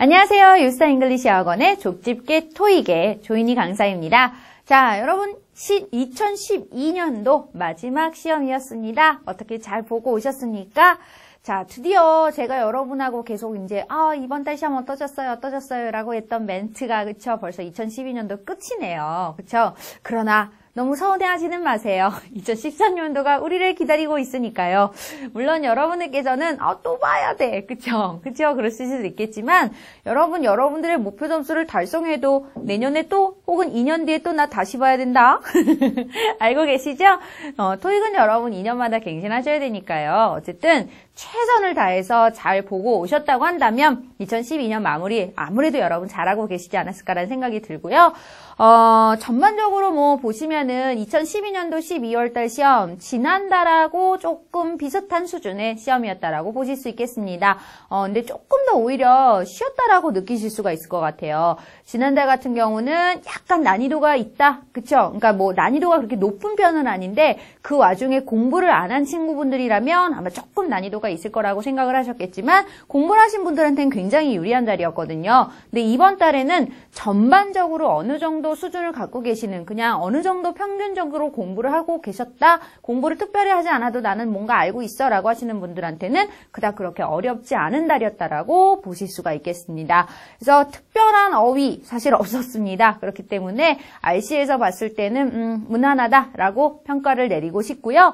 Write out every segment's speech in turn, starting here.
안녕하세요. 유스타 잉글리시 학원의 족집게 토익의 조인희 강사입니다. 자, 여러분 2012년도 마지막 시험이었습니다. 어떻게 잘 보고 오셨습니까? 자, 드디어 제가 여러분하고 계속 이제 이번 달 시험 어떠셨어요? 라고 했던 멘트가 그쵸? 벌써 2012년도 끝이네요. 그쵸? 그러나 너무 서운해하지는 마세요. 2013년도가 우리를 기다리고 있으니까요. 물론 여러분들께서는 또 봐야 돼. 그쵸? 그러실 수도 있겠지만 여러분들의 목표 점수를 달성해도 내년에 또 혹은 2년 뒤에 또 나 다시 봐야 된다. 알고 계시죠? 토익은 여러분 2년마다 갱신하셔야 되니까요. 어쨌든 최선을 다해서 잘 보고 오셨다고 한다면 2012년 마무리 아무래도 여러분 잘하고 계시지 않았을까라는 생각이 들고요. 전반적으로 뭐 보시면은 2012년도 12월달 시험 지난달하고 조금 비슷한 수준의 시험이었다라고 보실 수 있겠습니다. 근데 조금 더 오히려 쉬웠다라고 느끼실 수가 있을 것 같아요. 지난달 같은 경우는 약간 난이도가 있다. 그쵸? 그러니까 뭐 난이도가 그렇게 높은 편은 아닌데 그 와중에 공부를 안 한 친구분들이라면 아마 조금 난이도가 있을 거라고 생각을 하셨겠지만 공부를 하신 분들한테는 굉장히 유리한 달이었거든요. 근데 이번 달에는 전반적으로 어느 정도 수준을 갖고 계시는 그냥 어느 정도 평균적으로 공부를 하고 계셨다. 공부를 특별히 하지 않아도 나는 뭔가 알고 있어 라고 하시는 분들한테는 그닥 그렇게 어렵지 않은 달이었다라고 보실 수가 있겠습니다. 그래서 특별한 어휘 사실 없었습니다. 그렇기 때문에 RC에서 봤을 때는 무난하다라고 평가를 내리고 싶고요.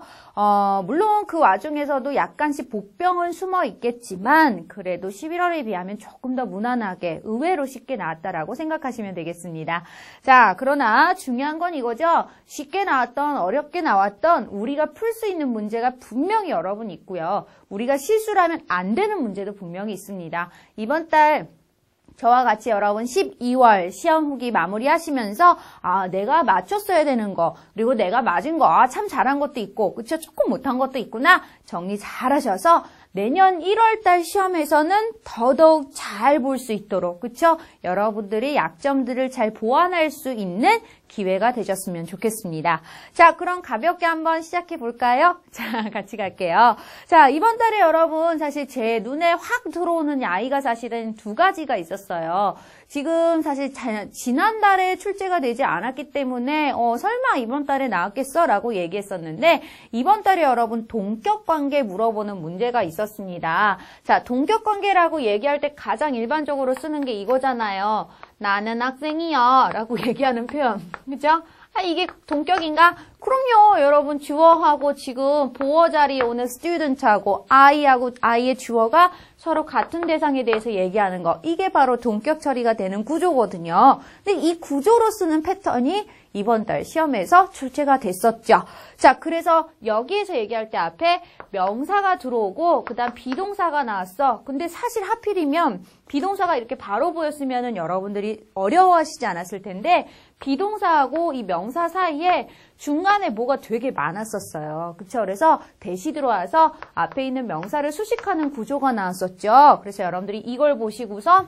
물론 그 와중에서도 약간씩 복병은 숨어 있겠지만 그래도 11월에 비하면 조금 더 무난하게 의외로 쉽게 나왔다라고 생각하시면 되겠습니다. 자, 그러나 중요한 건 이거죠. 쉽게 나왔던 어렵게 나왔던 우리가 풀 수 있는 문제가 분명히 여러분 있고요. 우리가 실수를 하면 안 되는 문제도 분명히 있습니다. 이번 달 저와 같이 여러분 12월 시험 후기 마무리하시면서 내가 맞췄어야 되는 거 그리고 내가 맞은 거 참 잘한 것도 있고 그쵸? 조금 못한 것도 있구나 정리 잘 하셔서 내년 1월달 시험에서는 더더욱 잘 볼 수 있도록 그쵸? 여러분들의 약점들을 잘 보완할 수 있는 기회가 되셨으면 좋겠습니다. 자, 그럼 가볍게 한번 시작해 볼까요? 자, 같이 갈게요. 자, 이번 달에 여러분 사실 제 눈에 확 들어오는 아이가 사실은 두 가지가 있었어요. 지금 사실 지난달에 출제가 되지 않았기 때문에 설마 이번 달에 나왔겠어? 라고 얘기했었는데 이번 달에 여러분 동격관계 물어보는 문제가 있었습니다. 자, 동격관계라고 얘기할 때 가장 일반적으로 쓰는 게 이거잖아요. 나는 학생이야 라고 얘기하는 표현. 그죠? 이게 동격인가? 그럼요. 여러분 주어하고 지금 보어 자리에 오는 student하고 I하고 I의 주어가 서로 같은 대상에 대해서 얘기하는 거. 이게 바로 동격 처리가 되는 구조거든요. 근데 이 구조로 쓰는 패턴이 이번 달 시험에서 출제가 됐었죠. 자, 그래서 여기에서 얘기할 때 앞에 명사가 들어오고 그다음 비동사가 나왔어. 근데 사실 하필이면 비동사가 이렇게 바로 보였으면은 여러분들이 어려워하시지 않았을 텐데 비동사하고 이 명사 사이에 중간에 뭐가 되게 많았었어요. 그쵸? 그래서 대시 들어와서 앞에 있는 명사를 수식하는 구조가 나왔었죠. 그래서 여러분들이 이걸 보시고서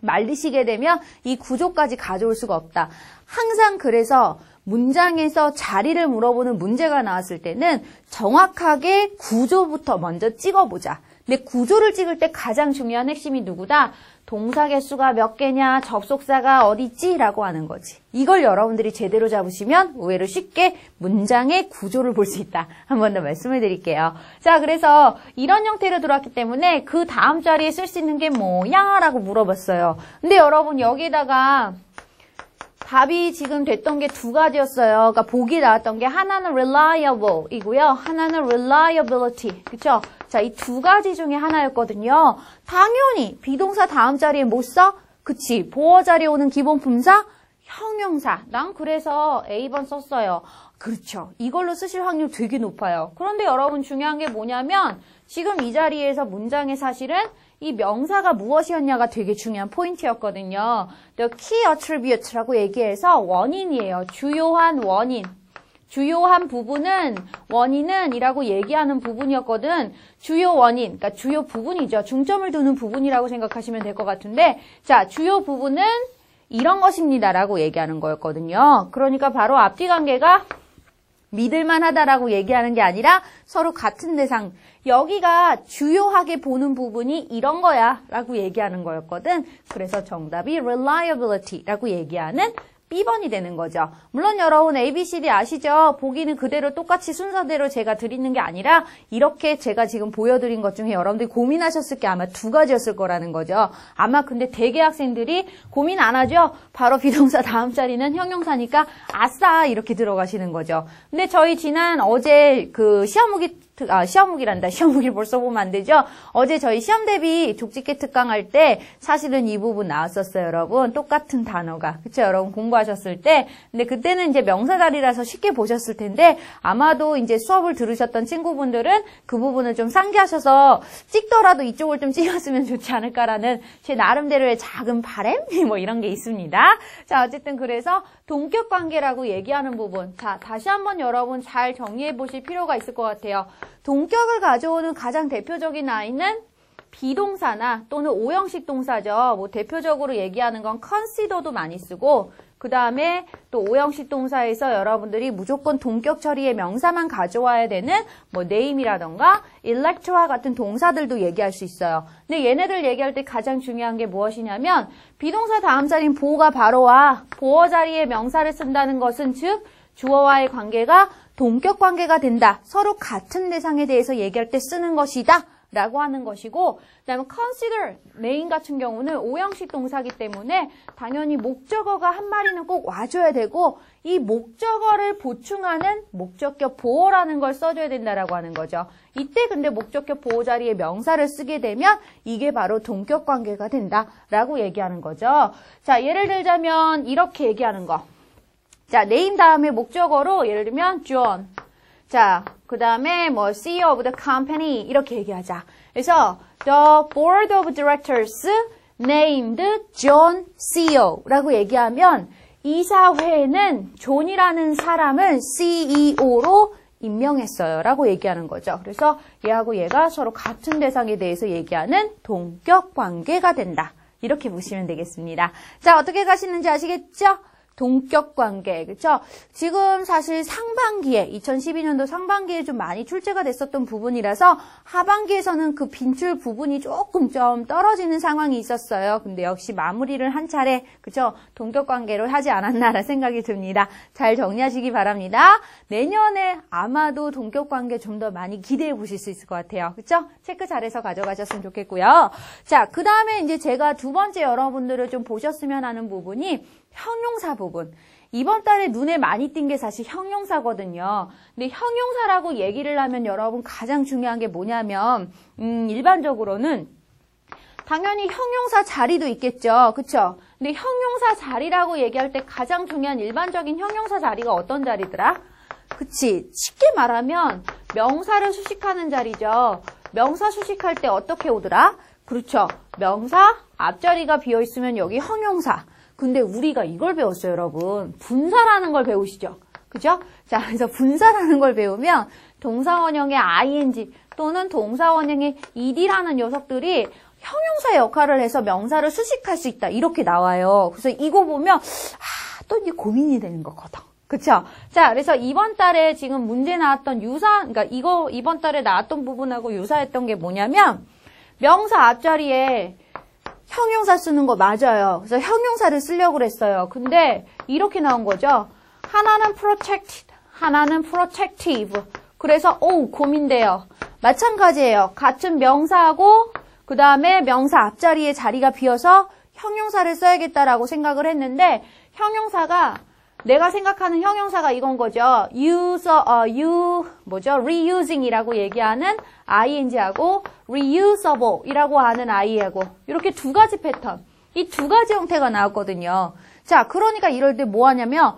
말리시게 되면 이 구조까지 가져올 수가 없다. 항상 그래서 문장에서 자리를 물어보는 문제가 나왔을 때는 정확하게 구조부터 먼저 찍어보자. 근데 구조를 찍을 때 가장 중요한 핵심이 누구다? 동사 개수가 몇 개냐, 접속사가 어디 있지? 라고 하는 거지. 이걸 여러분들이 제대로 잡으시면 의외로 쉽게 문장의 구조를 볼 수 있다. 한 번 더 말씀을 드릴게요. 자, 그래서 이런 형태로 들어왔기 때문에 그 다음 자리에 쓸 수 있는 게 뭐야? 라고 물어봤어요. 근데 여러분 여기다가 답이 지금 됐던 게 두 가지였어요. 그러니까 보기 나왔던 게 하나는 reliable 이고요. 하나는 reliability. 그쵸? 자, 이 두 가지 중에 하나였거든요. 당연히 비동사 다음 자리에 뭐 써? 그치. 보어 자리에 오는 기본 품사? 형용사. 난 그래서 A번 썼어요. 그렇죠. 이걸로 쓰실 확률 되게 높아요. 그런데 여러분 중요한 게 뭐냐면 지금 이 자리에서 문장의 사실은 이 명사가 무엇이었냐가 되게 중요한 포인트였거든요. The key attribute라고 얘기해서 원인이에요. 주요한 원인. 주요한 부분은 원인은 이라고 얘기하는 부분이었거든. 주요 원인, 그러니까 주요 부분이죠. 중점을 두는 부분이라고 생각하시면 될 것 같은데 자, 주요 부분은 이런 것입니다 라고 얘기하는 거였거든요. 그러니까 바로 앞뒤 관계가 믿을만하다라고 얘기하는 게 아니라 서로 같은 대상. 여기가 주요하게 보는 부분이 이런 거야 라고 얘기하는 거였거든. 그래서 정답이 reliability라고 얘기하는 B번이 되는 거죠. 물론 여러분 ABCD 아시죠? 보기는 그대로 똑같이 순서대로 제가 드리는 게 아니라 이렇게 제가 지금 보여드린 것 중에 여러분들이 고민하셨을 게 아마 두 가지였을 거라는 거죠. 아마 근데 대개 학생들이 고민 안 하죠? 바로 비동사 다음 자리는 형용사니까 아싸 이렇게 들어가시는 거죠. 근데 저희 지난 어제 그 시험무기를 벌써 보면 안 되죠? 어제 저희 시험 대비 족집게 특강 할 때 사실은 이 부분 나왔었어요, 여러분. 똑같은 단어가. 그쵸, 여러분 공부하셨을 때. 근데 그때는 이제 명사 자리라서 쉽게 보셨을 텐데 아마도 이제 수업을 들으셨던 친구분들은 그 부분을 좀 상기하셔서 찍더라도 이쪽을 좀 찍었으면 좋지 않을까라는 제 나름대로의 작은 바람? 뭐 이런 게 있습니다. 자, 어쨌든 그래서 동격 관계라고 얘기하는 부분. 자, 다시 한번 여러분 잘 정리해 보실 필요가 있을 것 같아요. 동격을 가져오는 가장 대표적인 아이는 비동사나 또는 오형식 동사죠. 뭐 대표적으로 얘기하는 건 consider도 많이 쓰고 그 다음에 또 오형식 동사에서 여러분들이 무조건 동격 처리의 명사만 가져와야 되는 뭐 name이라던가 elect와 같은 동사들도 얘기할 수 있어요. 근데 얘네들 얘기할 때 가장 중요한 게 무엇이냐면 비동사 다음 자리인 보어가 바로 와. 보어 자리에 명사를 쓴다는 것은 즉 주어와의 관계가 동격 관계가 된다. 서로 같은 대상에 대해서 얘기할 때 쓰는 것이다. 라고 하는 것이고 그 다음에 consider, 메인 같은 경우는 오형식 동사이기 때문에 당연히 목적어가 한 마리는 꼭 와줘야 되고 이 목적어를 보충하는 목적격 보어라는 걸 써줘야 된다라고 하는 거죠. 이때 근데 목적격 보어 자리에 명사를 쓰게 되면 이게 바로 동격 관계가 된다라고 얘기하는 거죠. 자, 예를 들자면 이렇게 얘기하는 거. 자, name 다음에 목적어로 예를 들면 John. 자, 그 다음에 뭐 CEO of the company 이렇게 얘기하자. 그래서 the board of directors named John CEO라고 얘기하면 이사회는 존이라는 사람을 CEO로 임명했어요 라고 얘기하는 거죠. 그래서 얘하고 얘가 서로 같은 대상에 대해서 얘기하는 동격 관계가 된다. 이렇게 보시면 되겠습니다. 자, 어떻게 가시는지 아시겠죠? 동격 관계, 그렇죠? 지금 사실 상반기에 2012년도 상반기에 좀 많이 출제가 됐었던 부분이라서 하반기에서는 그 빈출 부분이 조금 좀 떨어지는 상황이 있었어요. 근데 역시 마무리를 한 차례, 그렇죠? 동격 관계로 하지 않았나라는 생각이 듭니다. 잘 정리하시기 바랍니다. 내년에 아마도 동격 관계 좀 더 많이 기대해 보실 수 있을 것 같아요. 그렇죠? 체크 잘해서 가져가셨으면 좋겠고요. 자, 그 다음에 이제 제가 두 번째 여러분들을 좀 보셨으면 하는 부분이 형용사 부분. 이번 달에 눈에 많이 띈 게 사실 형용사거든요. 근데 형용사라고 얘기를 하면 여러분 가장 중요한 게 뭐냐면 일반적으로는 당연히 형용사 자리도 있겠죠. 그쵸? 근데 형용사 자리라고 얘기할 때 가장 중요한 일반적인 형용사 자리가 어떤 자리더라? 그치? 쉽게 말하면 명사를 수식하는 자리죠. 명사 수식할 때 어떻게 오더라? 그렇죠. 명사 앞자리가 비어있으면 여기 형용사. 근데 우리가 이걸 배웠어요, 여러분. 분사라는 걸 배우시죠? 그죠? 자, 그래서 분사라는 걸 배우면 동사원형의 ing 또는 동사원형의 ed라는 녀석들이 형용사 역할을 해서 명사를 수식할 수 있다. 이렇게 나와요. 그래서 이거 보면 또 이게 고민이 되는 거거든. 그쵸? 자, 그래서 이번 달에 지금 문제 나왔던 그러니까 이번 달에 나왔던 부분하고 유사했던 게 뭐냐면 명사 앞자리에 형용사 쓰는 거 맞아요. 그래서 형용사를 쓰려고 그랬어요. 근데 이렇게 나온 거죠. 하나는 protected, 하나는 protective. 그래서 고민돼요. 마찬가지예요. 같은 명사하고 그 다음에 명사 앞자리에 자리가 비어서 형용사를 써야겠다라고 생각을 했는데 형용사가 내가 생각하는 형용사가 이건 거죠. reusing이라고 얘기하는 ing하고 reusable이라고 하는 i하고 이렇게 두 가지 패턴, 이 두 가지 형태가 나왔거든요. 자, 그러니까 이럴 때 뭐 하냐면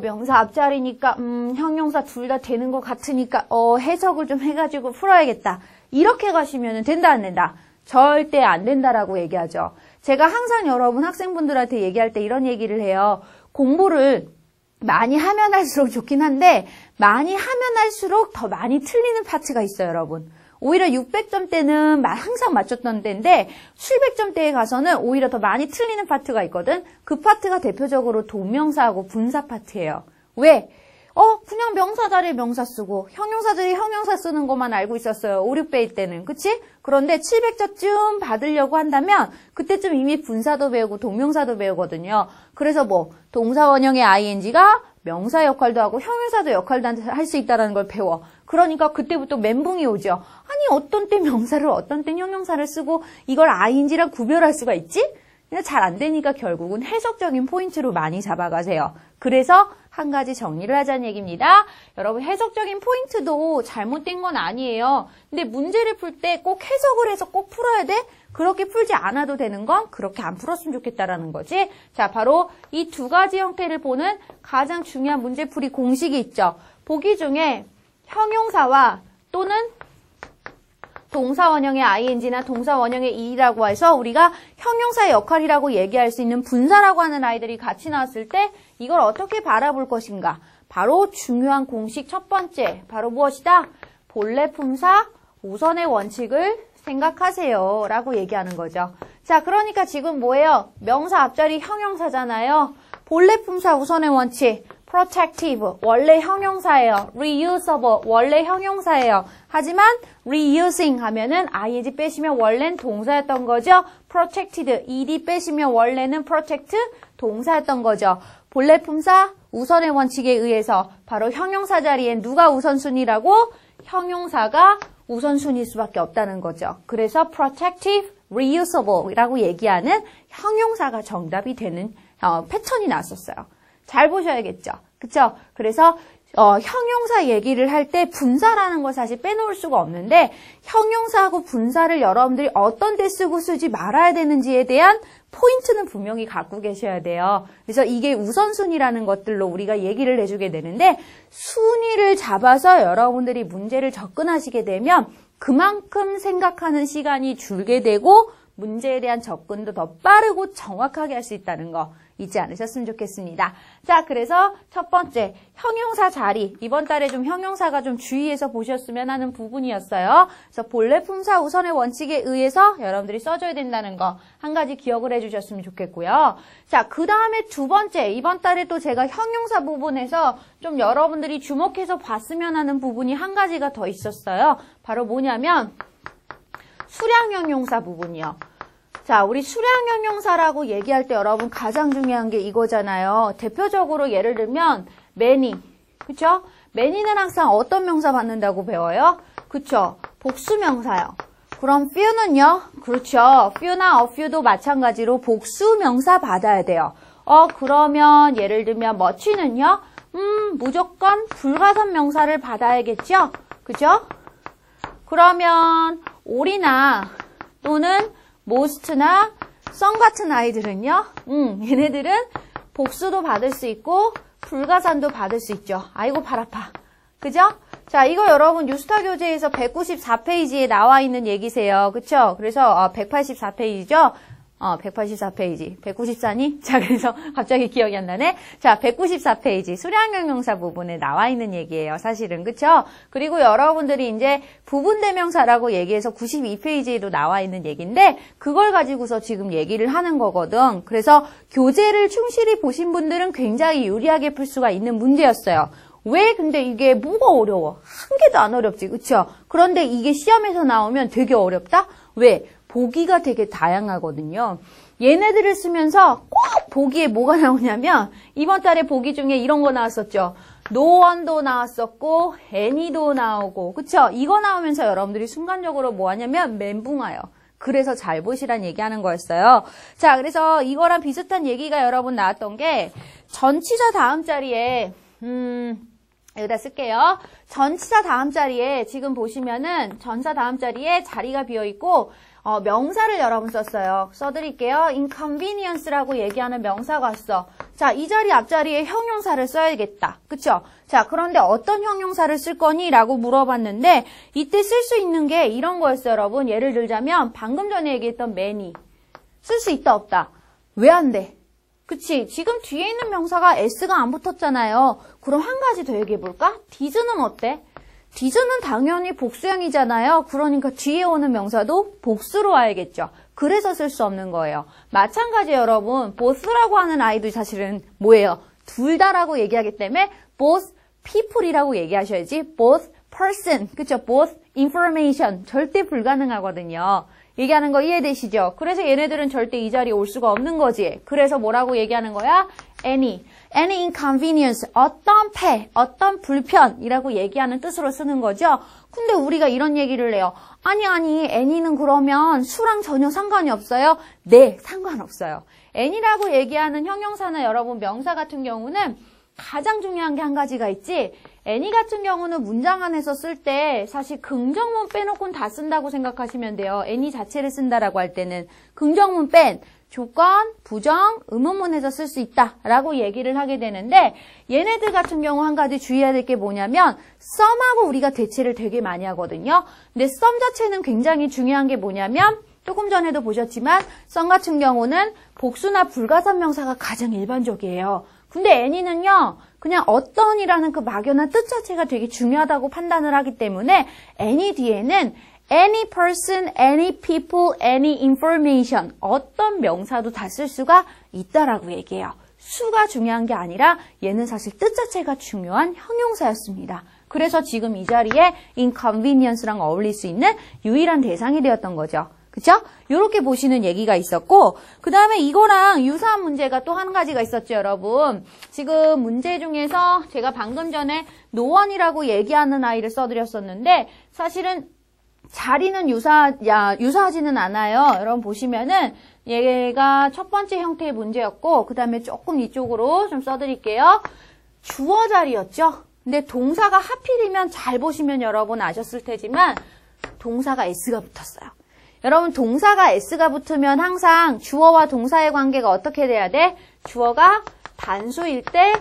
명사 앞자리니까 형용사 둘 다 되는 것 같으니까 해석을 좀 해가지고 풀어야겠다. 이렇게 가시면 된다 안 된다? 절대 안 된다라고 얘기하죠. 제가 항상 여러분 학생분들한테 얘기할 때 이런 얘기를 해요. 공부를 많이 하면 할수록 좋긴 한데 많이 하면 할수록 더 많이 틀리는 파트가 있어요, 여러분. 오히려 600점대는 항상 맞췄던 때인데 700점대에 가서는 오히려 더 많이 틀리는 파트가 있거든. 그 파트가 대표적으로 동명사하고 분사 파트예요. 왜? 그냥 명사 자리에 명사 쓰고 형용사 자리에 형용사 쓰는 것만 알고 있었어요. 5, 6배일 때는. 그치? 그런데 700자쯤 받으려고 한다면 그때쯤 이미 분사도 배우고 동명사도 배우거든요. 그래서 동사 원형의 ing가 명사 역할도 하고 형용사도 역할도 할 수 있다는 걸 배워. 그러니까 그때부터 멘붕이 오죠. 아니 어떤 때 명사를 어떤 때 형용사를 쓰고 이걸 ing랑 구별할 수가 있지? 잘 안 되니까 결국은 해석적인 포인트로 많이 잡아가세요. 그래서 한 가지 정리를 하자는 얘기입니다. 여러분 해석적인 포인트도 잘못된 건 아니에요. 근데 문제를 풀 때 꼭 해석을 해서 꼭 풀어야 돼? 그렇게 풀지 않아도 되는 건 그렇게 안 풀었으면 좋겠다라는 거지. 자, 바로 이 두 가지 형태를 보는 가장 중요한 문제풀이 공식이 있죠. 보기 중에 형용사와 또는 동사 원형의 ing나 동사 원형의 e라고 해서 우리가 형용사의 역할이라고 얘기할 수 있는 분사라고 하는 아이들이 같이 나왔을 때 이걸 어떻게 바라볼 것인가. 바로 중요한 공식 첫 번째, 바로 무엇이다? 본래 품사 우선의 원칙을 생각하세요 라고 얘기하는 거죠. 자, 그러니까 지금 뭐예요? 명사 앞자리 형용사잖아요. 본래 품사 우선의 원칙, protective, 원래 형용사예요. reusable, 원래 형용사예요. 하지만 reusing 하면은 ing 빼시면 원래는 동사였던 거죠. protected, ed 빼시면 원래는 protect, 동사였던 거죠. 본래 품사 우선의 원칙에 의해서 바로 형용사 자리엔 누가 우선순위라고? 형용사가 우선순위일 수밖에 없다는 거죠. 그래서 protective, reusable 이라고 얘기하는 형용사가 정답이 되는 패턴이 나왔었어요. 잘 보셔야겠죠. 그쵸? 그래서 형용사 얘기를 할 때 분사라는 걸 사실 빼놓을 수가 없는데 형용사하고 분사를 여러분들이 어떤 때 쓰고 쓰지 말아야 되는지에 대한 포인트는 분명히 갖고 계셔야 돼요. 그래서 이게 우선순위라는 것들로 우리가 얘기를 해주게 되는데 순위를 잡아서 여러분들이 문제를 접근하시게 되면 그만큼 생각하는 시간이 줄게 되고 문제에 대한 접근도 더 빠르고 정확하게 할 수 있다는 거 잊지 않으셨으면 좋겠습니다. 자, 그래서 첫 번째 형용사 자리. 이번 달에 좀 형용사가 좀 주의해서 보셨으면 하는 부분이었어요. 그래서 본래 품사 우선의 원칙에 의해서 여러분들이 써줘야 된다는 거 한 가지 기억을 해주셨으면 좋겠고요. 자, 그 다음에 두 번째. 이번 달에 또 제가 형용사 부분에서 좀 여러분들이 주목해서 봤으면 하는 부분이 한 가지가 더 있었어요. 바로 뭐냐면 수량 형용사 부분이요. 자, 우리 수량 형용사라고 얘기할 때 여러분 가장 중요한 게 이거잖아요. 대표적으로 예를 들면 many, 그쵸? many는 항상 어떤 명사 받는다고 배워요? 그쵸? 복수명사요. 그럼 few는요? 그렇죠. few나 a few도 마찬가지로 복수명사 받아야 돼요. 그러면 예를 들면 much는요? 무조건 불가선 명사를 받아야겠죠? 그죠? 그러면 all이나 또는 most나 some 같은 아이들은요. 얘네들은 복수도 받을 수 있고 불가산도 받을 수 있죠. 아이고 발 아파. 그죠? 자, 이거 여러분 뉴스타 교재에서 194페이지에 나와 있는 얘기세요. 그쵸? 그래서 184페이지죠? 184페이지. 194니? 자, 그래서 갑자기 기억이 안 나네. 자, 194페이지. 수량형용사 부분에 나와 있는 얘기예요. 사실은. 그쵸? 그리고 여러분들이 이제 부분대명사라고 얘기해서 92페이지에도 나와 있는 얘기인데 그걸 가지고서 지금 얘기를 하는 거거든. 그래서 교재를 충실히 보신 분들은 굉장히 유리하게 풀 수가 있는 문제였어요. 왜 근데 이게 뭐가 어려워? 한 개도 안 어렵지. 그쵸? 그런데 이게 시험에서 나오면 되게 어렵다? 왜? 보기가 되게 다양하거든요. 얘네들을 쓰면서 꼭 보기에 뭐가 나오냐면 이번 달에 보기 중에 이런 거 나왔었죠. no one도 나왔었고 any도 나오고 그쵸? 이거 나오면서 여러분들이 순간적으로 뭐 하냐면 멘붕 와요. 그래서 잘 보시란 얘기하는 거였어요. 자, 그래서 이거랑 비슷한 얘기가 여러분 나왔던 게 전치사 다음 자리에 여기다 쓸게요. 전치사 다음 자리에 지금 보시면은 전사 다음 자리에 자리가 비어있고 명사를 여러분 썼어요. 써드릴게요. inconvenience라고 얘기하는 명사가 왔어. 자, 이 자리 앞자리에 형용사를 써야겠다. 그쵸? 자, 그런데 어떤 형용사를 쓸 거니? 라고 물어봤는데 이때 쓸 수 있는 게 이런 거였어요, 여러분. 예를 들자면 방금 전에 얘기했던 many. 쓸 수 있다, 없다? 왜 안 돼? 그치? 지금 뒤에 있는 명사가 s가 안 붙었잖아요. 그럼 한 가지 더 얘기해볼까? did는 어때? did는 당연히 복수형이잖아요. 그러니까 뒤에 오는 명사도 복수로 와야겠죠. 그래서 쓸 수 없는 거예요. 마찬가지 여러분, both라고 하는 아이도 사실은 뭐예요? 둘 다라고 얘기하기 때문에 both people이라고 얘기하셔야지 both person, 그쵸? both information 절대 불가능하거든요. 얘기하는 거 이해되시죠? 그래서 얘네들은 절대 이 자리에 올 수가 없는 거지. 그래서 뭐라고 얘기하는 거야? any inconvenience, 어떤 폐, 어떤 불편이라고 얘기하는 뜻으로 쓰는 거죠. 근데 우리가 이런 얘기를 해요. 아니 any는 그러면 수랑 전혀 상관이 없어요? 네, 상관없어요. any라고 얘기하는 형용사나 여러분 명사 같은 경우는 가장 중요한 게 한 가지가 있지. any 같은 경우는 문장 안에서 쓸 때 사실 긍정문 빼놓고는 다 쓴다고 생각하시면 돼요. any 자체를 쓴다라고 할 때는 긍정문 뺀 조건, 부정, 의문문에서 쓸 수 있다라고 얘기를 하게 되는데 얘네들 같은 경우 한 가지 주의해야 될 게 뭐냐면 some하고 우리가 대체를 되게 많이 하거든요. 근데 some 자체는 굉장히 중요한 게 뭐냐면 조금 전에도 보셨지만 some 같은 경우는 복수나 불가산 명사가 가장 일반적이에요. 근데 any는요, 그냥 어떤이라는 그 막연한 뜻 자체가 되게 중요하다고 판단을 하기 때문에 any 뒤에는 any person, any people, any information 어떤 명사도 다 쓸 수가 있다라고 얘기해요. 수가 중요한 게 아니라 얘는 사실 뜻 자체가 중요한 형용사였습니다. 그래서 지금 이 자리에 inconvenience랑 어울릴 수 있는 유일한 대상이 되었던 거죠. 그쵸? 요렇게 보시는 얘기가 있었고 그 다음에 이거랑 유사한 문제가 또 한 가지가 있었죠, 여러분. 지금 문제 중에서 제가 방금 전에 노원이라고 얘기하는 아이를 써드렸었는데 사실은 자리는 유사하지는 않아요. 여러분 보시면은 얘가 첫 번째 형태의 문제였고 그 다음에 조금 이쪽으로 좀 써드릴게요. 주어 자리였죠. 근데 동사가 하필이면 잘 보시면 여러분 아셨을 테지만 동사가 s가 붙었어요. 여러분 동사가 s가 붙으면 항상 주어와 동사의 관계가 어떻게 돼야 돼? 주어가 단수일 때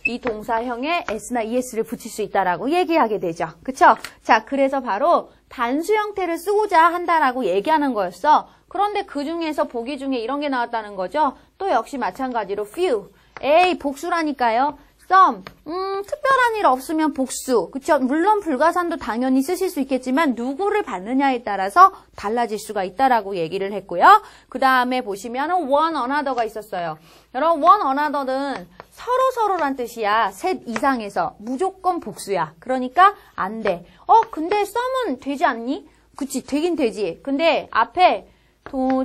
이 동사형에 s나 es를 붙일 수 있다라고 얘기하게 되죠. 그쵸? 자, 그래서 바로 단수 형태를 쓰고자 한다라고 얘기하는 거였어. 그런데 그 중에서 보기 중에 이런 게 나왔다는 거죠. 또 역시 마찬가지로 few. 에이, 복수라니까요. some. 특별한 일 없으면 복수. 그쵸? 물론 불가산도 당연히 쓰실 수 있겠지만 누구를 받느냐에 따라서 달라질 수가 있다라고 얘기를 했고요. 그 다음에 보시면 one another가 있었어요. 여러분 one another는 서로란 뜻이야. 셋 이상에서 무조건 복수야. 그러니까 안 돼. 근데 some은 되지 않니? 그치, 되긴 되지. 근데 앞에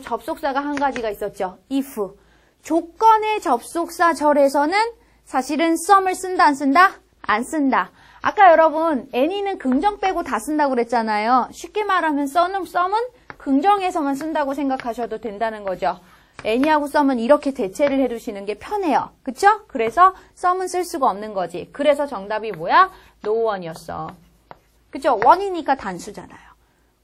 접속사가 한 가지가 있었죠. if. 조건의 접속사 절에서는 사실은 some을 쓴다, 안 쓴다? 안 쓴다. 아까 여러분 any는 긍정 빼고 다 쓴다고 그랬잖아요. 쉽게 말하면 some은 긍정에서만 쓴다고 생각하셔도 된다는 거죠. any하고 some은 이렇게 대체를 해두시는 게 편해요. 그쵸? 그래서 some은 쓸 수가 없는 거지. 그래서 정답이 뭐야? no one이었어. 그쵸? one이니까 단수잖아요.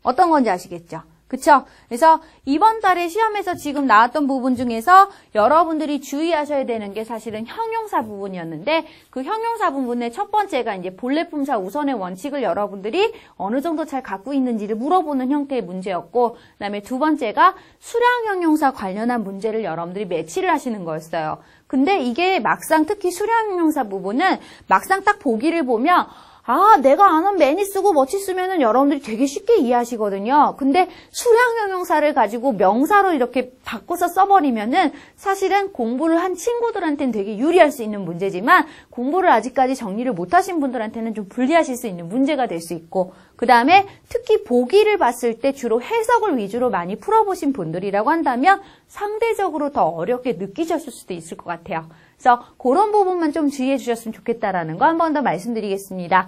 어떤 건지 아시겠죠? 그쵸? 그래서 이번 달에 시험에서 지금 나왔던 부분 중에서 여러분들이 주의하셔야 되는 게 사실은 형용사 부분이었는데 그 형용사 부분의 첫 번째가 이제 본래품사 우선의 원칙을 여러분들이 어느 정도 잘 갖고 있는지를 물어보는 형태의 문제였고 그다음에 두 번째가 수량 형용사 관련한 문제를 여러분들이 매치를 하시는 거였어요. 근데 이게 막상 특히 수량 형용사 부분은 막상 딱 보기를 보면 내가 아는 many 쓰고 much 쓰면은 여러분들이 되게 쉽게 이해하시거든요. 근데 수량 형용사를 가지고 명사로 이렇게 바꿔서 써버리면은 사실은 공부를 한 친구들한테는 되게 유리할 수 있는 문제지만 공부를 아직까지 정리를 못하신 분들한테는 좀 불리하실 수 있는 문제가 될 수 있고 그 다음에 특히 보기를 봤을 때 주로 해석을 위주로 많이 풀어보신 분들이라고 한다면 상대적으로 더 어렵게 느끼셨을 수도 있을 것 같아요. 그래서 그런 부분만 좀 주의해 주셨으면 좋겠다라는 거 한 번 더 말씀드리겠습니다.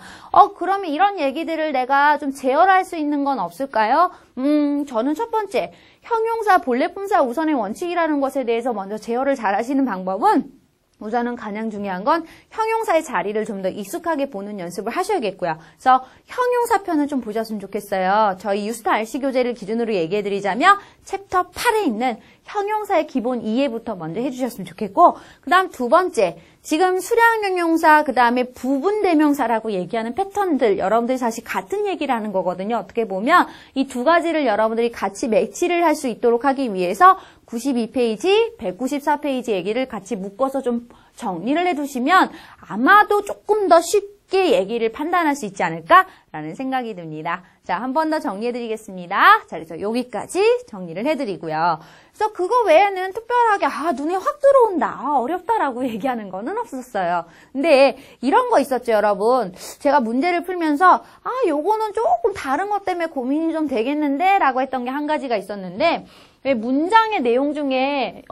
그러면 이런 얘기들을 내가 좀 제어할 수 있는 건 없을까요? 저는 첫 번째, 형용사, 본래품사 우선의 원칙이라는 것에 대해서 먼저 제어를 잘 하시는 방법은 우선은 가장 중요한 건 형용사의 자리를 좀 더 익숙하게 보는 연습을 하셔야겠고요. 그래서 형용사편을 좀 보셨으면 좋겠어요. 저희 유스타 RC 교재를 기준으로 얘기해드리자면 챕터 8에 있는 형용사의 기본 이해부터 먼저 해주셨으면 좋겠고 그 다음 두 번째, 지금 수량 형용사 그 다음에 부분 대명사라고 얘기하는 패턴들 여러분들이 사실 같은 얘기를 하는 거거든요. 어떻게 보면 이 두 가지를 여러분들이 같이 매치를 할 수 있도록 하기 위해서 92페이지, 194페이지 얘기를 같이 묶어서 좀 정리를 해두시면 아마도 조금 더 쉽게 쉽게 얘기를 판단할 수 있지 않을까라는 생각이 듭니다. 자, 한 번 더 정리해드리겠습니다. 자, 그래서 여기까지 정리를 해드리고요. 그래서 그거 외에는 특별하게 눈에 확 들어온다, 어렵다라고 얘기하는 거는 없었어요. 근데 이런 거 있었죠, 여러분. 제가 문제를 풀면서 요거는 조금 다른 것 때문에 고민이 좀 되겠는데 라고 했던 게 한 가지가 있었는데, 왜 문장의 내용 중에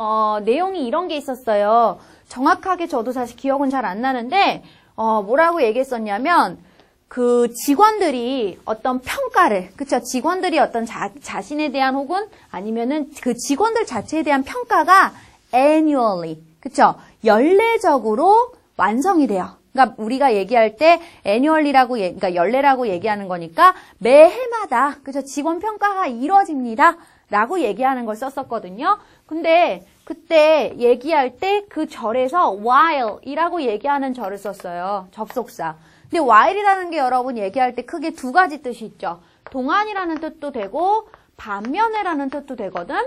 내용이 이런 게 있었어요. 정확하게 저도 사실 기억은 잘 안 나는데 뭐라고 얘기했었냐면 그 직원들이 어떤 평가를, 그쵸? 직원들이 어떤 자신에 대한 혹은 아니면은 그 직원들 자체에 대한 평가가 annually, 그쵸? 연례적으로 완성이 돼요. 그러니까 우리가 얘기할 때 annually라고 그러니까 연례라고 얘기하는 거니까 매해마다, 그쵸? 직원 평가가 이루어집니다. 라고 얘기하는 걸 썼었거든요. 근데 그때 얘기할 때 그 절에서 while이라고 얘기하는 절을 썼어요. 접속사. 근데 while이라는 게 여러분 얘기할 때 크게 두 가지 뜻이 있죠. 동안이라는 뜻도 되고 반면에라는 뜻도 되거든.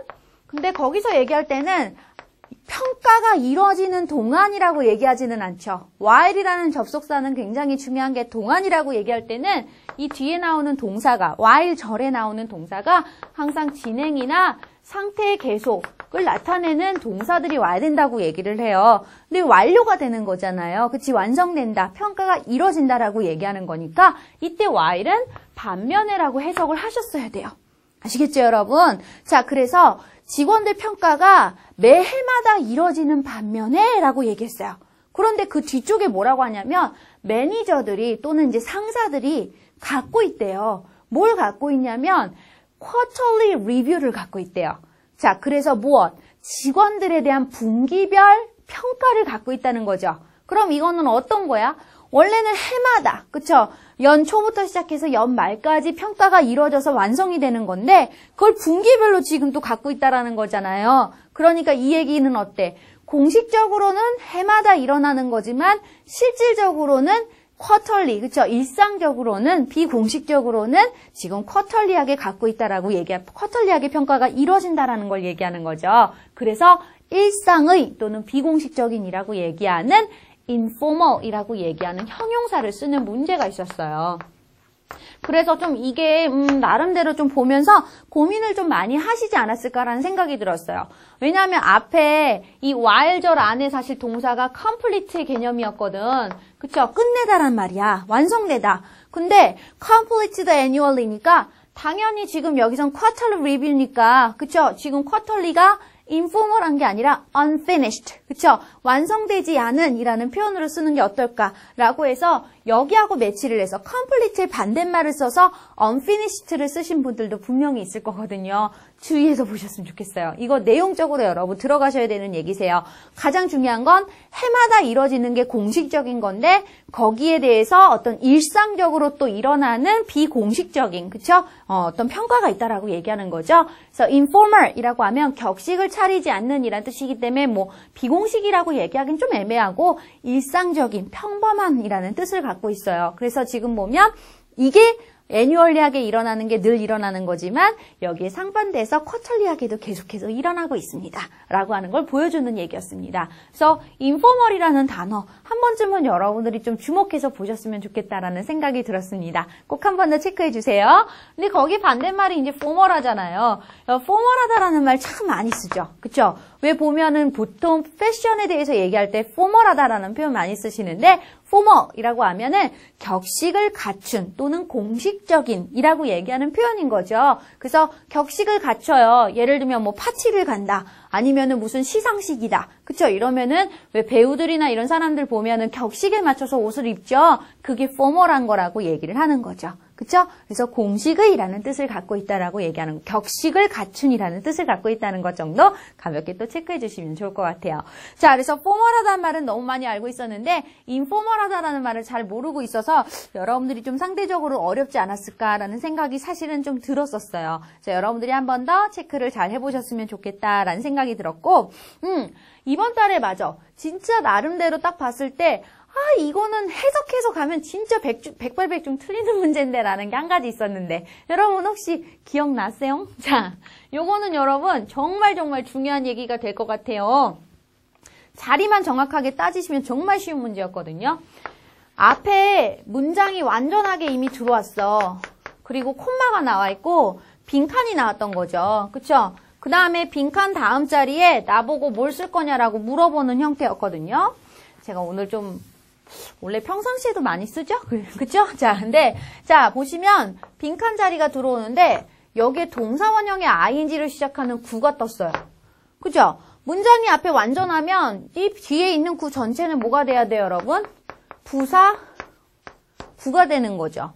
근데 거기서 얘기할 때는 평가가 이루어지는 동안이라고 얘기하지는 않죠. while이라는 접속사는 굉장히 중요한 게 동안이라고 얘기할 때는 이 뒤에 나오는 동사가, while 절에 나오는 동사가 항상 진행이나 상태의 계속을 나타내는 동사들이 와야 된다고 얘기를 해요. 근데 완료가 되는 거잖아요. 그치? 완성된다. 평가가 이루어진다라고 얘기하는 거니까 이때 while은 반면에라고 해석을 하셨어야 돼요. 아시겠죠, 여러분? 자, 그래서 직원들 평가가 매해마다 이루어지는 반면에 라고 얘기했어요. 그런데 그 뒤쪽에 뭐라고 하냐면 매니저들이 또는 이제 상사들이 갖고 있대요. 뭘 갖고 있냐면 quarterly review를 갖고 있대요. 자, 그래서 무엇? 직원들에 대한 분기별 평가를 갖고 있다는 거죠. 그럼 이거는 어떤 거야? 원래는 해마다, 그쵸? 연 초부터 시작해서 연 말까지 평가가 이루어져서 완성이 되는 건데 그걸 분기별로 지금 또 갖고 있다라는 거잖아요. 그러니까 이 얘기는 어때? 공식적으로는 해마다 일어나는 거지만 실질적으로는 쿼털리, 그쵸? 일상적으로는, 비공식적으로는 지금 쿼털리하게 갖고 있다라고 쿼털리하게 평가가 이루어진다라는 걸 얘기하는 거죠. 그래서 일상의 또는 비공식적인이라고 얘기하는 informal이라고 얘기하는 형용사를 쓰는 문제가 있었어요. 그래서 좀 이게 나름대로 좀 보면서 고민을 좀 많이 하시지 않았을까라는 생각이 들었어요. 왜냐하면 앞에 이 while절 안에 사실 동사가 complete의 개념이었거든. 그쵸? 끝내다란 말이야. 완성되다. 근데 completed annually니까 당연히 지금 여기선 quarterly review니까 그쵸? 지금 quarterly가 informal한 게 아니라 unfinished, 그쵸? 완성되지 않은 이라는 표현으로 쓰는 게 어떨까라고 해서 여기하고 매치를 해서 complete의 반대말을 써서 unfinished를 쓰신 분들도 분명히 있을 거거든요. 주의해서 보셨으면 좋겠어요. 이거 내용적으로 여러분 들어가셔야 되는 얘기세요. 가장 중요한 건 해마다 이루어지는 게 공식적인 건데 거기에 대해서 어떤 일상적으로 또 일어나는 비공식적인, 그쵸? 어떤 평가가 있다라고 얘기하는 거죠. 그래서 informal이라고 하면 격식을 차리지 않는 이란 뜻이기 때문에 뭐 비공식이라고 얘기하기는 좀 애매하고 일상적인 평범한이라는 뜻을 갖고 있어요. 그래서 지금 보면 이게 애뉴얼리하게 일어나는 게 늘 일어나는 거지만 여기에 상반돼서 쿼털리하게도 계속해서 일어나고 있습니다. 라고 하는 걸 보여주는 얘기였습니다. 그래서 informal이라는 단어 한 번쯤은 여러분들이 좀 주목해서 보셨으면 좋겠다라는 생각이 들었습니다. 꼭 한 번 더 체크해 주세요. 근데 거기 반대말이 이제 formal하잖아요. formal하다라는 말 참 많이 쓰죠. 그쵸? 왜 보면은 보통 패션에 대해서 얘기할 때 formal하다라는 표현 많이 쓰시는데 formal이라고 하면은 격식을 갖춘 또는 공식적인이라고 얘기하는 표현인 거죠. 그래서 격식을 갖춰요. 예를 들면 뭐 파티를 간다. 아니면은 무슨 시상식이다. 그쵸? 이러면은 왜 배우들이나 이런 사람들 보면은 격식에 맞춰서 옷을 입죠? 그게 formal한 거라고 얘기를 하는 거죠. 그쵸? 그래서 공식의라는 뜻을 갖고 있다라고 얘기하는 거. 격식을 갖춘이라는 뜻을 갖고 있다는 것 정도 가볍게 또 체크해 주시면 좋을 것 같아요. 자, 그래서 formal하다는 말은 너무 많이 알고 있었는데 informal하다라는 말을 잘 모르고 있어서 여러분들이 좀 상대적으로 어렵지 않았을까라는 생각이 사실은 좀 들었었어요. 자, 여러분들이 한 번 더 체크를 잘 해보셨으면 좋겠다라는 생각이 들었고 이번 달에 맞아. 진짜 나름대로 딱 봤을 때 이거는 해석해서 가면 진짜 백발백중 틀리는 문제인데 라는 게 한 가지 있었는데 여러분 혹시 기억나세요? 자, 요거는 여러분 정말 중요한 얘기가 될 것 같아요. 자리만 정확하게 따지시면 정말 쉬운 문제였거든요. 앞에 문장이 완전하게 이미 들어왔어. 그리고 콤마가 나와 있고 빈칸이 나왔던 거죠. 그쵸? 그 다음에 빈칸 다음 자리에 나보고 뭘 쓸 거냐라고 물어보는 형태였거든요. 제가 오늘 좀 원래 평상시에도 많이 쓰죠? 그쵸? 자, 근데 자 보시면 빈칸 자리가 들어오는데 여기에 동사원형의 ing를 시작하는 구가 떴어요. 그죠? 문장이 앞에 완전하면 이 뒤에 있는 구 전체는 뭐가 돼야 돼요, 여러분? 부사 구가 되는 거죠.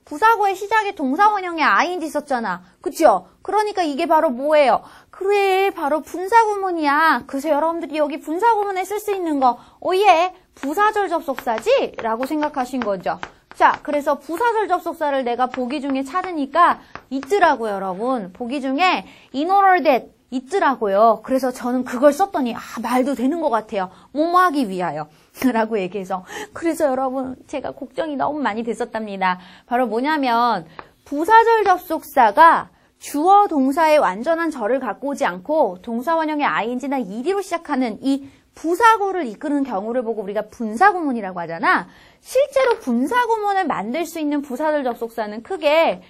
부사구의 시작에 동사원형의 ing 썼잖아. 그쵸? 그러니까 이게 바로 뭐예요? 그래, 바로 분사구문이야. 그래서 여러분들이 여기 분사구문에 쓸 수 있는 거, 오예, 부사절 접속사지? 라고 생각하신 거죠. 자, 그래서 부사절 접속사를 내가 보기 중에 찾으니까 있더라고요, 여러분. 보기 중에 in order that 있더라고요. 그래서 저는 그걸 썼더니 말도 되는 것 같아요. 뭐뭐 하기 위하여 라고 얘기해서. 그래서 여러분 제가 걱정이 너무 많이 됐었답니다. 바로 뭐냐면 부사절 접속사가 주어 동사의 완전한 절을 갖고 오지 않고 동사원형의 ing나 ed로 시작하는 이 부사구를 이끄는 경우를 보고 우리가 분사구문이라고 하잖아. 실제로 분사구문을 만들 수 있는 부사절 접속사는 크게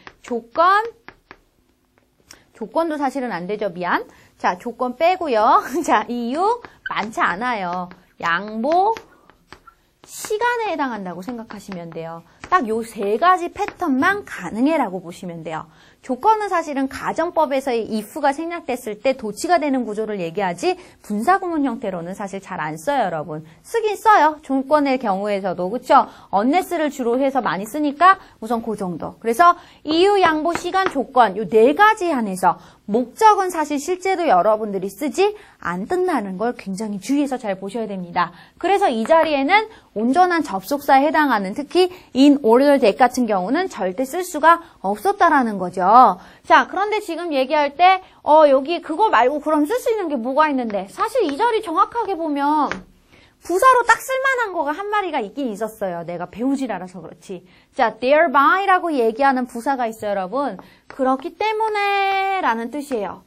조건도 사실은 안 되죠. 미안. 자, 조건 빼고요. 자, 이유 많지 않아요. 양보, 시간에 해당한다고 생각하시면 돼요. 딱 요 세 가지 패턴만 가능해라고 보시면 돼요. 조건은 사실은 가정법에서의 if가 생략됐을 때 도치가 되는 구조를 얘기하지 분사구문 형태로는 사실 잘 안 써요, 여러분. 쓰긴 써요. 조건의 경우에서도. 그쵸? unless를 주로 해서 많이 쓰니까 우선 그 정도. 그래서 이유, 양보, 시간, 조건 요 네 가지 한해서 목적은 사실 실제로 여러분들이 쓰지 않는다는 걸 굉장히 주의해서 잘 보셔야 됩니다. 그래서 이 자리에는 온전한 접속사에 해당하는 특히 in order that 같은 경우는 절대 쓸 수가 없었다라는 거죠. 자, 그런데 지금 얘기할 때 여기 그거 말고 그럼 쓸 수 있는 게 뭐가 있는데 사실 이 자리 정확하게 보면 부사로 딱 쓸만한 거가 한 마리가 있긴 있었어요. 내가 배우질 않아서 그렇지. 자, thereby 라고 얘기하는 부사가 있어요, 여러분. 그렇기 때문에 라는 뜻이에요.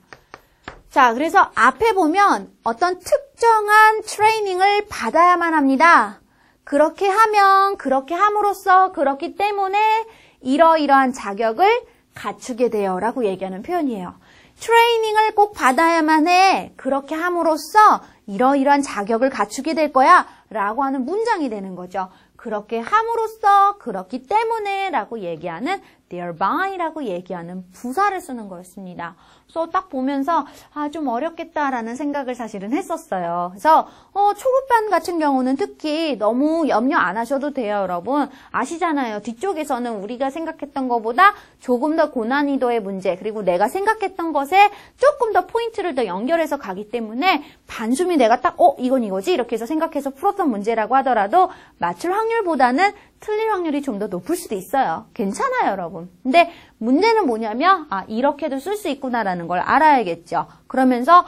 자, 그래서 앞에 보면 어떤 특정한 트레이닝을 받아야만 합니다. 그렇게 하면, 그렇게 함으로써, 그렇기 때문에 이러이러한 자격을 갖추게 돼요 라고 얘기하는 표현이에요. 트레이닝을 꼭 받아야만 해. 그렇게 함으로써 이러이러한 자격을 갖추게 될 거야 라고 하는 문장이 되는 거죠. 그렇게 함으로써, 그렇기 때문에 라고 얘기하는 thereby 라고 얘기하는 부사를 쓰는 거였습니다. 그래서 딱 보면서 좀 어렵겠다라는 생각을 사실은 했었어요. 그래서 초급반 같은 경우는 특히 너무 염려 안 하셔도 돼요, 여러분. 아시잖아요. 뒤쪽에서는 우리가 생각했던 것보다 조금 더 고난이도의 문제, 그리고 내가 생각했던 것에 조금 더 포인트를 더 연결해서 가기 때문에 반숨이 내가 딱 이건 이거지 이렇게 해서 생각해서 풀었던 문제라고 하더라도 맞출 확률보다는 틀릴 확률이 좀 더 높을 수도 있어요. 괜찮아요, 여러분. 근데 문제는 뭐냐면 이렇게도 쓸 수 있구나라는 걸 알아야겠죠. 그러면서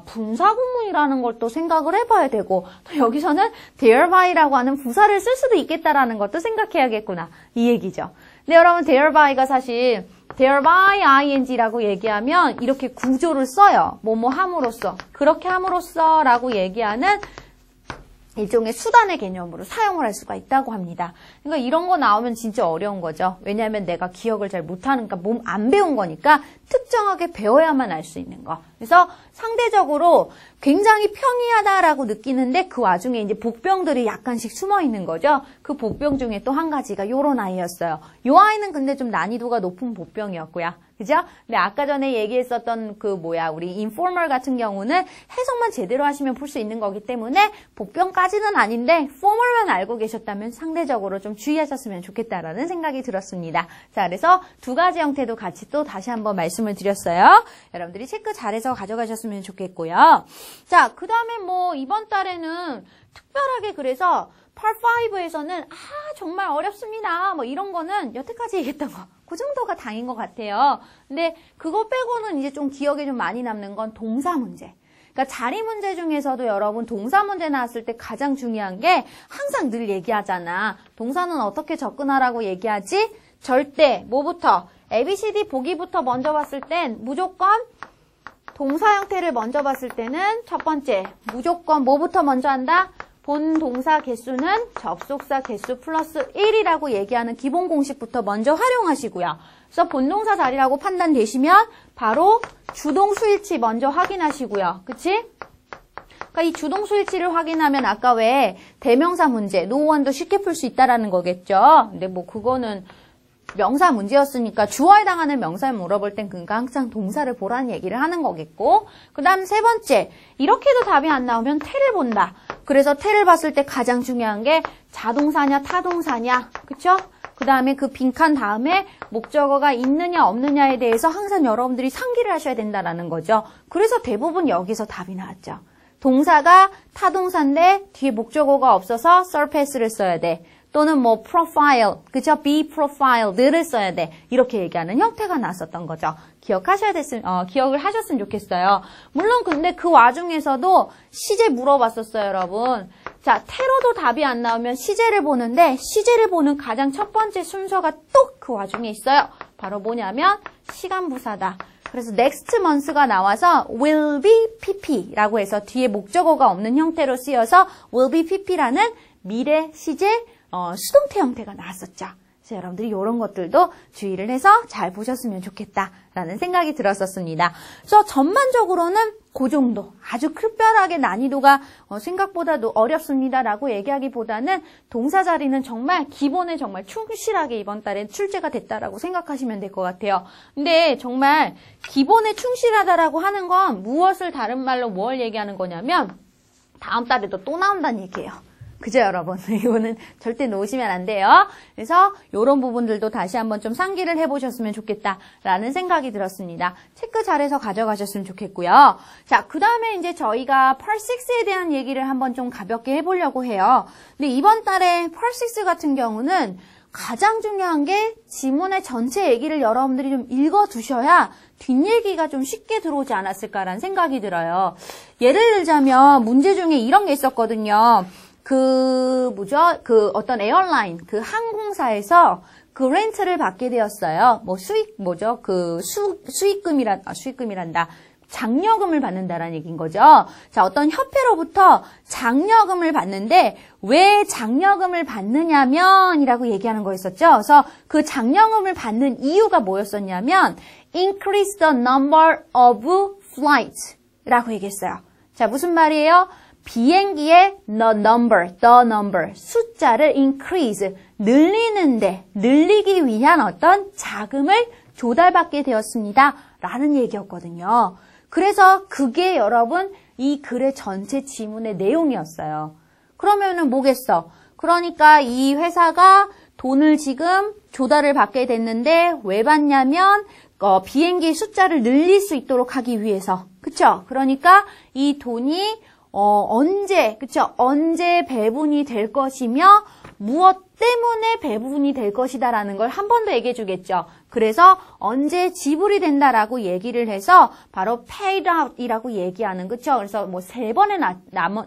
분사구문이라는 걸 또 생각을 해봐야 되고 또 여기서는 thereby 라고 하는 부사를 쓸 수도 있겠다라는 것도 생각해야겠구나. 이 얘기죠. 근데 여러분 thereby 가 사실 thereby ing라고 얘기하면 이렇게 구조를 써요. 뭐뭐 함으로써, 그렇게 함으로써 라고 얘기하는 일종의 수단의 개념으로 사용을 할 수가 있다고 합니다. 그러니까 이런 거 나오면 진짜 어려운 거죠. 왜냐하면 내가 기억을 잘 못하니까 몸 안 배운 거니까 특정하게 배워야만 알 수 있는 거. 그래서 상대적으로 굉장히 평이하다라고 느끼는데 그 와중에 이제 복병들이 약간씩 숨어 있는 거죠. 그 복병 중에 또 한 가지가 요런 아이였어요. 요 아이는 근데 좀 난이도가 높은 복병이었고요. 그죠? 근데 아까 전에 얘기했었던 우리 인포멀 같은 경우는 해석만 제대로 하시면 풀 수 있는 거기 때문에 복병까지는 아닌데 포멀만 알고 계셨다면 상대적으로 좀 주의하셨으면 좋겠다라는 생각이 들었습니다. 자, 그래서 두 가지 형태도 같이 또 다시 한번 말씀을 드렸어요. 여러분들이 체크 잘해서 가져가셨으면 좋겠고요. 자, 그 다음에 이번 달에는 특별하게 그래서 Part 5에서는 정말 어렵습니다. 이런 거는 여태까지 얘기했던 거. 그 정도가 다인 것 같아요. 근데 그거 빼고는 이제 좀 기억에 좀 많이 남는 건 동사 문제. 그러니까 자리 문제 중에서도 여러분 동사 문제 나왔을 때 가장 중요한 게 항상 늘 얘기하잖아. 동사는 어떻게 접근하라고 얘기하지? 절대 뭐부터? ABCD 보기부터 먼저 봤을 땐 무조건 동사 형태를 먼저 봤을 때는 첫 번째 무조건 뭐부터 먼저 한다? 본동사 개수는 접속사 개수 플러스 1이라고 얘기하는 기본 공식부터 먼저 활용하시고요. 그래서 본동사 자리라고 판단되시면 바로 주동수일치 먼저 확인하시고요. 그치? 그러니까 이 주동수일치를 확인하면 아까 왜 대명사 문제, 노원도 쉽게 풀 수 있다라는 거겠죠. 근데 뭐 그거는 명사 문제였으니까 주어에 해당하는 명사를 물어볼 땐 그러니까 항상 동사를 보라는 얘기를 하는 거겠고, 그 다음 세 번째, 이렇게도 답이 안 나오면 태를 본다. 그래서 태를 봤을 때 가장 중요한 게 자동사냐 타동사냐, 그쵸? 그 다음에 그 빈칸 다음에 목적어가 있느냐 없느냐에 대해서 항상 여러분들이 상기를 하셔야 된다는 거죠. 그래서 대부분 여기서 답이 나왔죠. 동사가 타동사인데 뒤에 목적어가 없어서 surface를 써야 돼. 또는 뭐 profile, 그죠? be profiled를 써야 돼. 이렇게 얘기하는 형태가 나왔었던 거죠. 기억을 하셨으면 좋겠어요. 물론 근데 그 와중에서도 시제 물어봤었어요, 여러분. 자, 태로도 답이 안 나오면 시제를 보는데 시제를 보는 가장 첫 번째 순서가 또 그 와중에 있어요. 바로 뭐냐면 시간부사다. 그래서 next month가 나와서 will be pp라고 해서 뒤에 목적어가 없는 형태로 쓰여서 will be pp라는 미래 시제 수동태 형태가 나왔었죠. 그래서 여러분들이 이런 것들도 주의를 해서 잘 보셨으면 좋겠다라는 생각이 들었었습니다. 그래서 전반적으로는 그 정도, 아주 특별하게 난이도가 생각보다도 어렵습니다라고 얘기하기보다는 동사 자리는 정말 기본에 정말 충실하게 이번 달에 출제가 됐다라고 생각하시면 될 것 같아요. 근데 정말 기본에 충실하다라고 하는 건 무엇을 다른 말로 뭘 얘기하는 거냐면 다음 달에도 또 나온다는 얘기예요. 그죠, 여러분? 이거는 절대 놓으시면 안 돼요. 그래서 이런 부분들도 다시 한번 좀 상기를 해보셨으면 좋겠다라는 생각이 들었습니다. 체크 잘해서 가져가셨으면 좋겠고요. 자, 그 다음에 이제 저희가 Part 6에 대한 얘기를 한번 좀 가볍게 해보려고 해요. 근데 이번 달에 Part 6 같은 경우는 가장 중요한 게 지문의 전체 얘기를 여러분들이 좀 읽어두셔야 뒷얘기가 좀 쉽게 들어오지 않았을까라는 생각이 들어요. 예를 들자면 문제 중에 이런 게 있었거든요. 어떤 에어라인, 그 항공사에서 그 렌트를 받게 되었어요. 뭐 수익금이란다. 장려금을 받는다라는 얘기인 거죠. 자, 어떤 협회로부터 장려금을 받는데 왜 장려금을 받느냐면 이라고 얘기하는 거였었죠. 그래서 그 장려금을 받는 이유가 뭐였었냐면 increase the number of flights 라고 얘기했어요. 자, 무슨 말이에요? 비행기의 the number, 숫자를 increase, 늘리기 위한 어떤 자금을 조달받게 되었습니다. 라는 얘기였거든요. 그래서 그게 여러분 이 글의 전체 지문의 내용이었어요. 그러면은 뭐겠어? 그러니까 이 회사가 돈을 지금 조달을 받게 됐는데 왜 받냐면 비행기 숫자를 늘릴 수 있도록 하기 위해서. 그쵸? 그러니까 이 돈이 언제 배분이 될 것이며 무엇 때문에 배분이 될 것이다라는 걸 한 번 더 얘기해 주겠죠. 그래서 언제 지불이 된다라고 얘기를 해서 바로 paid out이라고 얘기하는, 그쵸? 그래서 뭐 3번에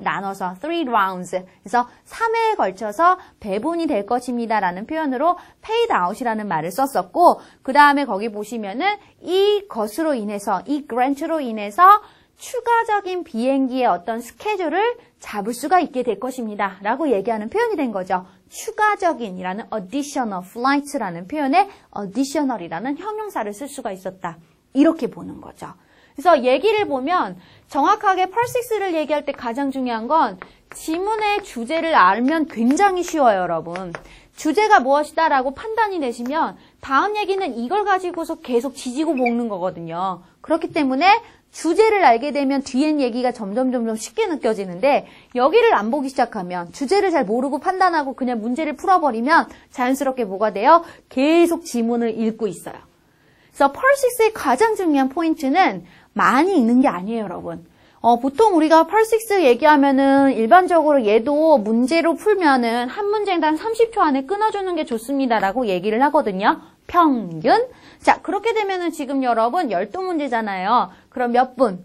나눠서 3 rounds. 그래서 3회에 걸쳐서 배분이 될 것입니다라는 표현으로 paid out이라는 말을 썼었고, 그 다음에 거기 보시면은 이것으로 인해서, 이 grant로 인해서 추가적인 비행기의 어떤 스케줄을 잡을 수가 있게 될 것입니다. 라고 얘기하는 표현이 된 거죠. 추가적인이라는 additional flights라는 표현에 additional이라는 형용사를 쓸 수가 있었다. 이렇게 보는 거죠. 그래서 얘기를 보면 정확하게 Part 6를 얘기할 때 가장 중요한 건 지문의 주제를 알면 굉장히 쉬워요, 여러분. 주제가 무엇이다 라고 판단이 되시면 다음 얘기는 이걸 가지고서 계속 지지고 볶는 거거든요. 그렇기 때문에 주제를 알게 되면 뒤엔 얘기가 점점 쉽게 느껴지는데 여기를 안 보기 시작하면 주제를 잘 모르고 판단하고 그냥 문제를 풀어버리면 자연스럽게 뭐가 돼요? 계속 지문을 읽고 있어요. 그래서 Part 6의 가장 중요한 포인트는 많이 읽는 게 아니에요, 여러분. 보통 우리가 Part 6 얘기하면은 일반적으로 얘도 문제로 풀면은 한 문제당 30초 안에 끊어주는 게 좋습니다라고 얘기를 하거든요. 평균. 자, 그렇게 되면은 지금 여러분 12문제잖아요. 그럼 몇 분?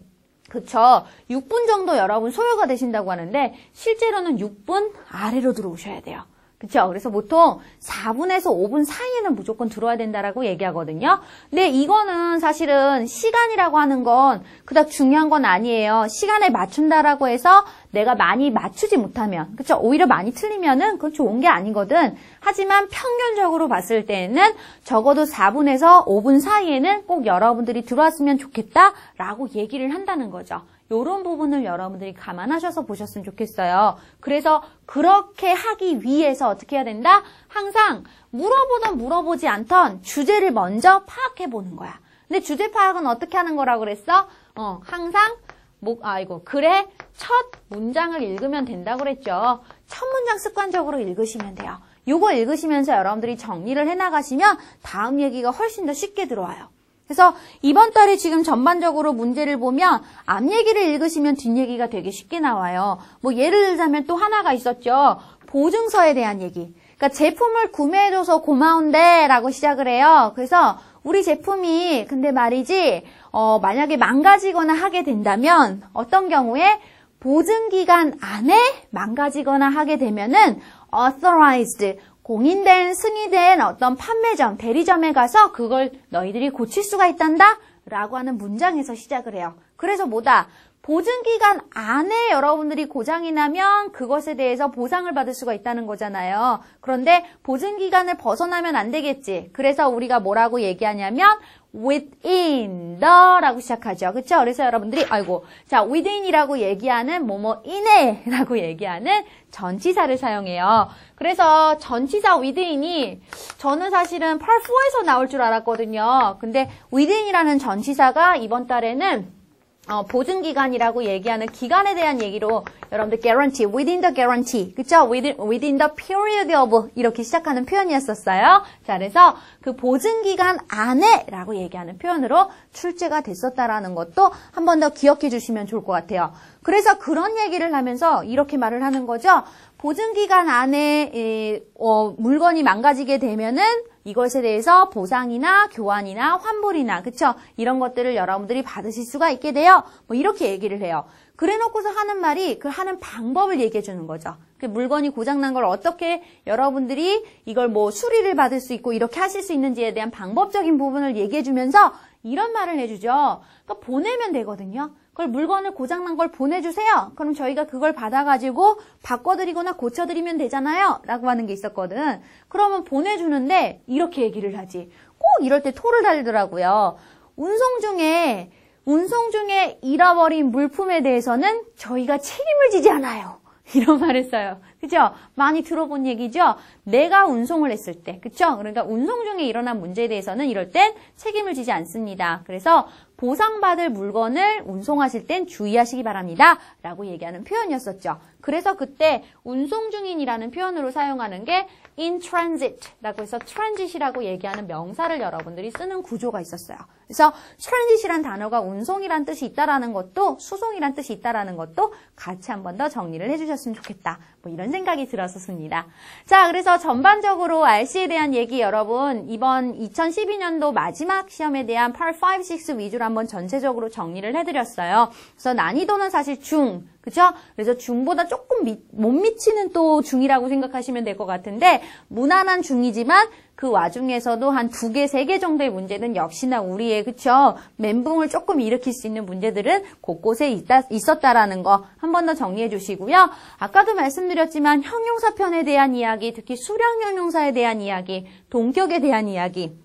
그쵸? 6분 정도 여러분 소요가 되신다고 하는데 실제로는 6분 아래로 들어오셔야 돼요. 그쵸? 그래서 보통 4분에서 5분 사이에는 무조건 들어야 된다라고 얘기하거든요. 근데 이거는 사실은 시간이라고 하는 건 그닥 중요한 건 아니에요. 시간에 맞춘다라고 해서 내가 많이 맞추지 못하면, 그쵸? 오히려 많이 틀리면은 그건 좋은 게 아니거든. 하지만 평균적으로 봤을 때는 적어도 4분에서 5분 사이에는 꼭 여러분들이 들어왔으면 좋겠다라고 얘기를 한다는 거죠. 이런 부분을 여러분들이 감안하셔서 보셨으면 좋겠어요. 그래서 그렇게 하기 위해서 어떻게 해야 된다? 항상 물어보든 물어보지 않던 주제를 먼저 파악해보는 거야. 근데 주제 파악은 어떻게 하는 거라고 그랬어? 항상 그래 첫 문장을 읽으면 된다고 그랬죠. 첫 문장 습관적으로 읽으시면 돼요. 요거 읽으시면서 여러분들이 정리를 해나가시면 다음 얘기가 훨씬 더 쉽게 들어와요. 그래서 이번 달에 지금 전반적으로 문제를 보면 앞 얘기를 읽으시면 뒷 얘기가 되게 쉽게 나와요. 뭐 예를 들자면 또 하나가 있었죠. 보증서에 대한 얘기. 그러니까 제품을 구매해줘서 고마운데 라고 시작을 해요. 그래서 우리 제품이 근데 말이지 만약에 망가지거나 하게 된다면 어떤 경우에 보증기간 안에 망가지거나 하게 되면은 authorized 공인된, 승인된 어떤 판매점, 대리점에 가서 그걸 너희들이 고칠 수가 있단다? 라고 하는 문장에서 시작을 해요. 그래서 뭐다? 보증기간 안에 여러분들이 고장이 나면 그것에 대해서 보상을 받을 수가 있다는 거잖아요. 그런데 보증기간을 벗어나면 안 되겠지. 그래서 우리가 뭐라고 얘기하냐면 within the라고 시작하죠. 그렇죠? 그래서 여러분들이 within이라고 얘기하는 뭐뭐 in에라고 얘기하는 전치사를 사용해요. 그래서 전치사 within이 저는 사실은 part 4에서 나올 줄 알았거든요. 근데 within이라는 전치사가 이번 달에는 보증기간이라고 얘기하는 기간에 대한 얘기로 여러분들 guarantee, within the guarantee, 그쵸? within the period of 이렇게 시작하는 표현이었었어요. 자, 그래서 그 보증기간 안에 라고 얘기하는 표현으로 출제가 됐었다라는 것도 한 번 더 기억해 주시면 좋을 것 같아요. 그래서 그런 얘기를 하면서 이렇게 말을 하는 거죠. 보증기간 안에 물건이 망가지게 되면은 이것에 대해서 보상이나 교환이나 환불이나 그쵸? 이런 것들을 여러분들이 받으실 수가 있게 돼요. 뭐 이렇게 얘기를 해요. 그래놓고서 하는 말이 그 하는 방법을 얘기해 주는 거죠. 그 물건이 고장난 걸 어떻게 여러분들이 이걸 뭐 수리를 받을 수 있고 이렇게 하실 수 있는지에 대한 방법적인 부분을 얘기해 주면서 이런 말을 해주죠. 그러니까 보내면 되거든요. 그걸 물건을 고장난 걸 보내주세요. 그럼 저희가 그걸 받아가지고 바꿔드리거나 고쳐드리면 되잖아요. 라고 하는 게 있었거든. 그러면 보내주는데 이렇게 얘기를 하지. 꼭 이럴 때 토를 달더라고요. 운송 중에 잃어버린 물품에 대해서는 저희가 책임을 지지 않아요. 이런 말을 써요. 그죠? 많이 들어본 얘기죠? 내가 운송을 했을 때. 그쵸? 그러니까 운송 중에 일어난 문제에 대해서는 이럴 땐 책임을 지지 않습니다. 그래서 보상받을 물건을 운송하실 땐 주의하시기 바랍니다. 라고 얘기하는 표현이었었죠. 그래서 그때 운송 중인이라는 표현으로 사용하는 게 in transit 라고 해서 transit이라고 얘기하는 명사를 여러분들이 쓰는 구조가 있었어요. 그래서 transit이란 단어가 운송이란 뜻이 있다라는 것도 수송이란 뜻이 있다라는 것도 같이 한 번 더 정리를 해주셨으면 좋겠다. 뭐 이런 생각이 들었었습니다. 자, 그래서 전반적으로 RC에 대한 얘기 여러분 이번 2012년도 마지막 시험에 대한 Part 5, 6 위주로 한번 전체적으로 정리를 해드렸어요. 그래서 난이도는 사실 중, 그죠? 그래서 중보다 조금 못 미치는 또 중이라고 생각하시면 될 것 같은데 무난한 중이지만 그 와중에서도 한 2개, 3개 정도의 문제는 역시나 우리의 그쵸? 멘붕을 조금 일으킬 수 있는 문제들은 곳곳에 있었다라는 거 한 번 더 정리해 주시고요. 아까도 말씀드렸지만 형용사 편에 대한 이야기, 특히 수량 형용사에 대한 이야기, 동격에 대한 이야기,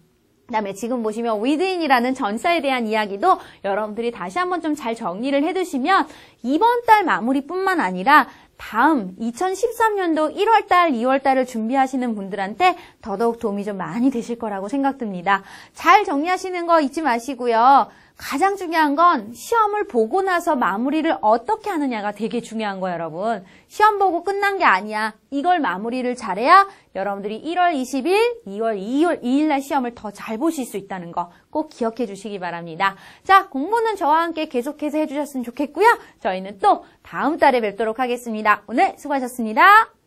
그다음에 지금 보시면 within이라는 전사에 대한 이야기도 여러분들이 다시 한번 좀 잘 정리를 해두시면 이번 달 마무리뿐만 아니라 다음 2013년도 1월달, 2월달을 준비하시는 분들한테 더더욱 도움이 좀 많이 되실 거라고 생각됩니다. 잘 정리하시는 거 잊지 마시고요. 가장 중요한 건 시험을 보고 나서 마무리를 어떻게 하느냐가 되게 중요한 거예요, 여러분. 시험 보고 끝난 게 아니야. 이걸 마무리를 잘해야 여러분들이 1월 20일, 2월 2일 날 시험을 더 잘 보실 수 있다는 거 꼭 기억해 주시기 바랍니다. 자, 공부는 저와 함께 계속해서 해주셨으면 좋겠고요. 저희는 또 다음 달에 뵙도록 하겠습니다. 오늘 수고하셨습니다.